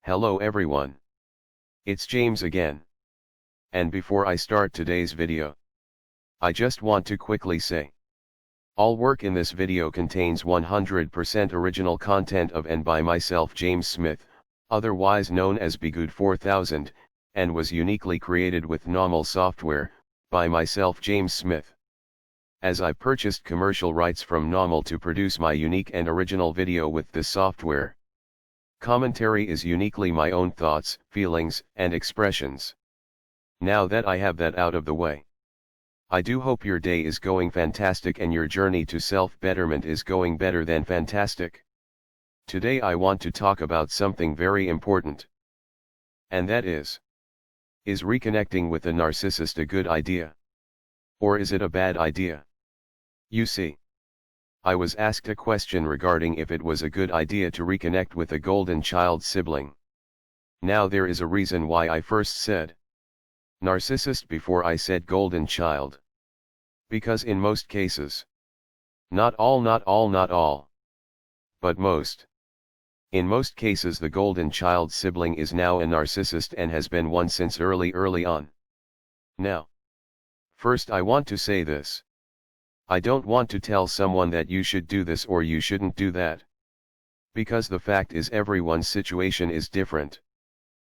Hello everyone. It's James again. And before I start today's video, I just want to quickly say, all work in this video contains 100% original content of and by myself James Smith, otherwise known as Bgood 4000, and was uniquely created with NAWMAL software, by myself James Smith. As I purchased commercial rights from NAWMAL to produce my unique and original video with this software. Commentary is uniquely my own thoughts, feelings, and expressions. Now that I have that out of the way, I do hope your day is going fantastic and your journey to self-betterment is going better than fantastic. Today I want to talk about something very important. And that is reconnecting with a narcissist a good idea? Or is it a bad idea? You see, I was asked a question regarding if it was a good idea to reconnect with a golden child sibling. Now there is a reason why I first said narcissist before I said golden child. Because in most cases, not all, but most. In most cases the golden child sibling is now a narcissist and has been one since early on. Now, first I want to say this. I don't want to tell someone that you should do this or you shouldn't do that. Because the fact is everyone's situation is different.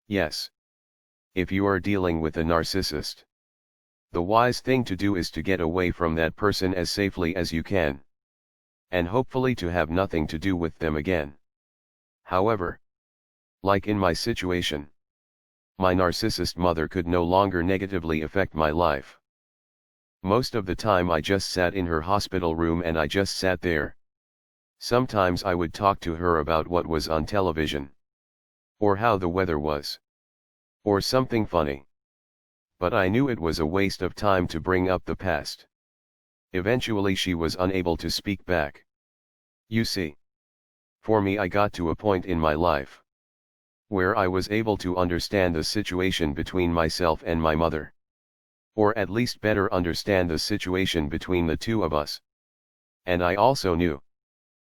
Yes. If you are dealing with a narcissist, the wise thing to do is to get away from that person as safely as you can. And hopefully to have nothing to do with them again. However, like in my situation, my narcissist mother could no longer negatively affect my life. Most of the time I just sat in her hospital room and I just sat there. Sometimes I would talk to her about what was on television. Or how the weather was. Or something funny. But I knew it was a waste of time to bring up the past. Eventually she was unable to speak back. You see, for me I got to a point in my life where I was able to understand the situation between myself and my mother. Or at least better understand the situation between the two of us. And I also knew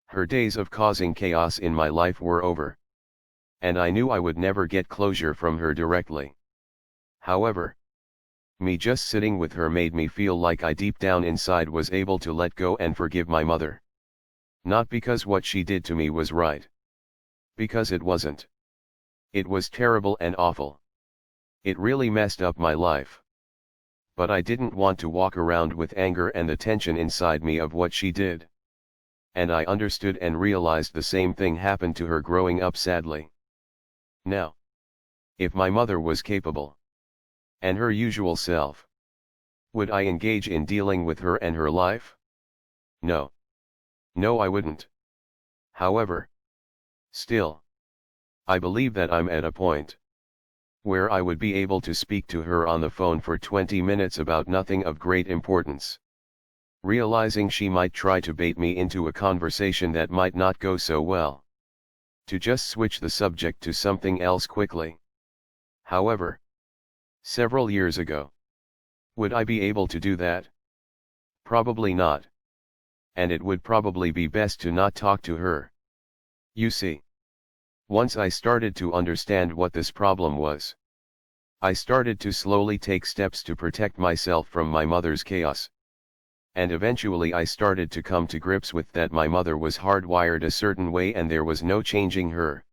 her days of causing chaos in my life were over. And I knew I would never get closure from her directly. However, me just sitting with her made me feel like I deep down inside was able to let go and forgive my mother. Not because what she did to me was right. Because it wasn't. It was terrible and awful. It really messed up my life. But I didn't want to walk around with anger and the tension inside me of what she did. And I understood and realized the same thing happened to her growing up sadly. Now, if my mother was capable and her usual self, would I engage in dealing with her and her life? No. No, I wouldn't. However, still, I believe that I'm at a point where I would be able to speak to her on the phone for 20 minutes about nothing of great importance. Realizing she might try to bait me into a conversation that might not go so well. To just switch the subject to something else quickly. However, several years ago, would I be able to do that? Probably not. And it would probably be best to not talk to her. You see, once I started to understand what this problem was, I started to slowly take steps to protect myself from my mother's chaos. And eventually I started to come to grips with that my mother was hardwired a certain way and there was no changing her.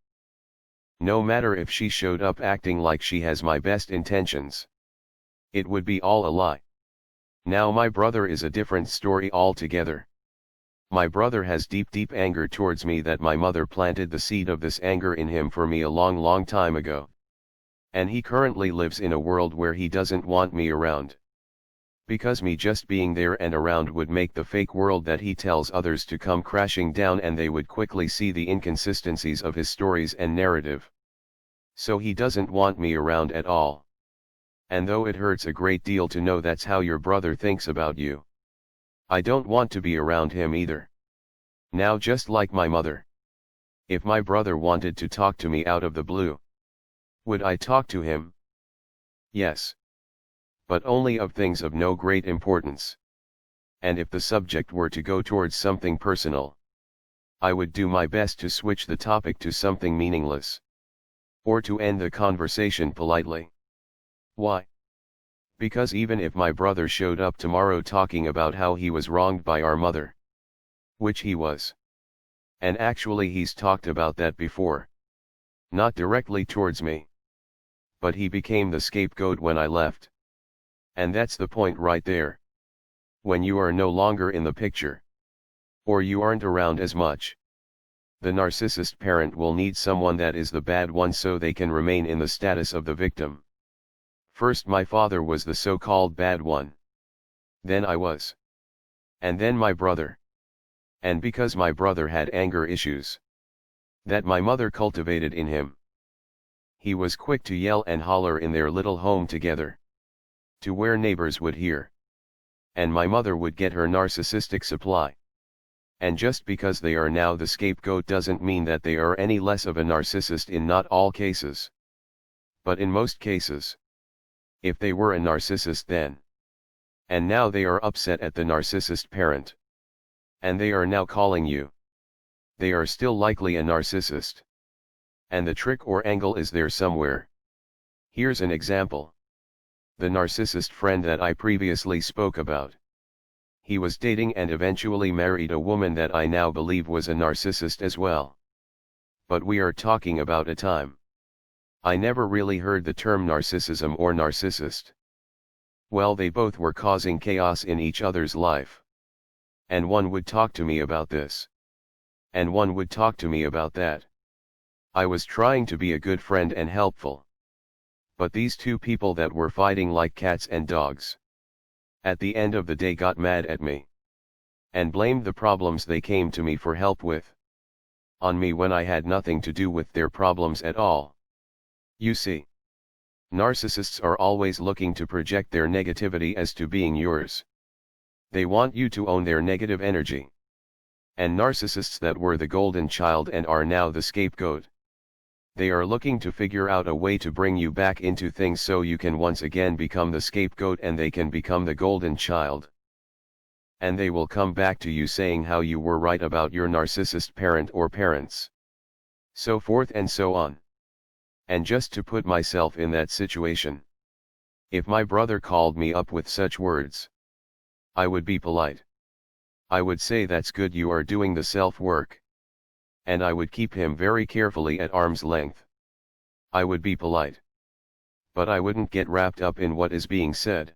No matter if she showed up acting like she has my best intentions, it would be all a lie. Now my brother is a different story altogether. My brother has deep anger towards me that my mother planted the seed of this anger in him for me a long time ago. And he currently lives in a world where he doesn't want me around. Because me just being there and around would make the fake world that he tells others to come crashing down and they would quickly see the inconsistencies of his stories and narrative. So he doesn't want me around at all. And though it hurts a great deal to know that's how your brother thinks about you, I don't want to be around him either. Now just like my mother. If my brother wanted to talk to me out of the blue, would I talk to him? Yes. But only of things of no great importance. And if the subject were to go towards something personal, I would do my best to switch the topic to something meaningless. Or to end the conversation politely. Why? Because even if my brother showed up tomorrow talking about how he was wronged by our mother, which he was, and actually he's talked about that before, not directly towards me, but he became the scapegoat when I left. And that's the point right there. When you are no longer in the picture, or you aren't around as much, the narcissist parent will need someone that is the bad one so they can remain in the status of the victim. First my father was the so-called bad one. Then I was. And then my brother. And because my brother had anger issues that my mother cultivated in him, he was quick to yell and holler in their little home together, to where neighbors would hear. And my mother would get her narcissistic supply. And just because they are now the scapegoat doesn't mean that they are any less of a narcissist in not all cases. But in most cases. If they were a narcissist then, and now they are upset at the narcissist parent, and they are now calling you, they are still likely a narcissist. And the trick or angle is there somewhere. Here's an example. The narcissist friend that I previously spoke about. He was dating and eventually married a woman that I now believe was a narcissist as well. But we are talking about a time I never really heard the term narcissism or narcissist. Well, they both were causing chaos in each other's life. And one would talk to me about this. And one would talk to me about that. I was trying to be a good friend and helpful. But these two people that were fighting like cats and dogs, at the end of the day got mad at me. And blamed the problems they came to me for help with on me when I had nothing to do with their problems at all. You see, narcissists are always looking to project their negativity as to being yours. They want you to own their negative energy. And narcissists that were the golden child and are now the scapegoat, they are looking to figure out a way to bring you back into things so you can once again become the scapegoat and they can become the golden child. And they will come back to you saying how you were right about your narcissist parent or parents. So forth and so on. And just to put myself in that situation, if my brother called me up with such words, I would be polite. I would say that's good, you are doing the self-work. And I would keep him very carefully at arm's length. I would be polite. But I wouldn't get wrapped up in what is being said.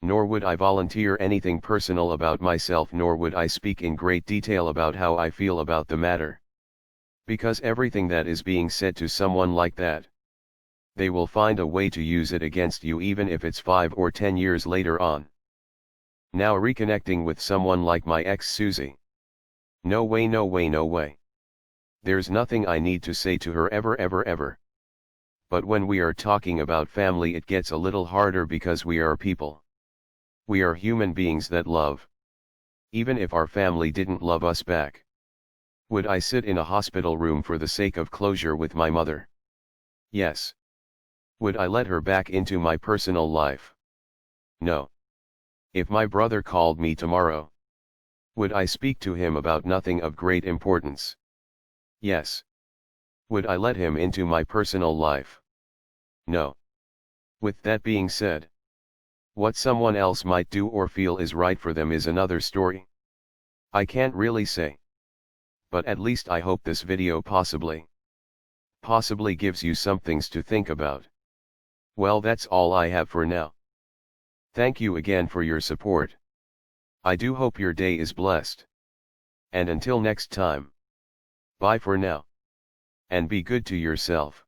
Nor would I volunteer anything personal about myself, nor would I speak in great detail about how I feel about the matter. Because everything that is being said to someone like that, they will find a way to use it against you even if it's 5 or 10 years later on. Now reconnecting with someone like my ex Susie. No way, no way, no way. There's nothing I need to say to her ever. But when we are talking about family it gets a little harder because we are people. We are human beings that love. Even if our family didn't love us back. Would I sit in a hospital room for the sake of closure with my mother? Yes. Would I let her back into my personal life? No. If my brother called me tomorrow, would I speak to him about nothing of great importance? Yes. Would I let him into my personal life? No. With that being said, what someone else might do or feel is right for them is another story. I can't really say. But at least I hope this video possibly gives you some things to think about. Well, that's all I have for now. Thank you again for your support. I do hope your day is blessed. And until next time. Bye for now. And be good to yourself.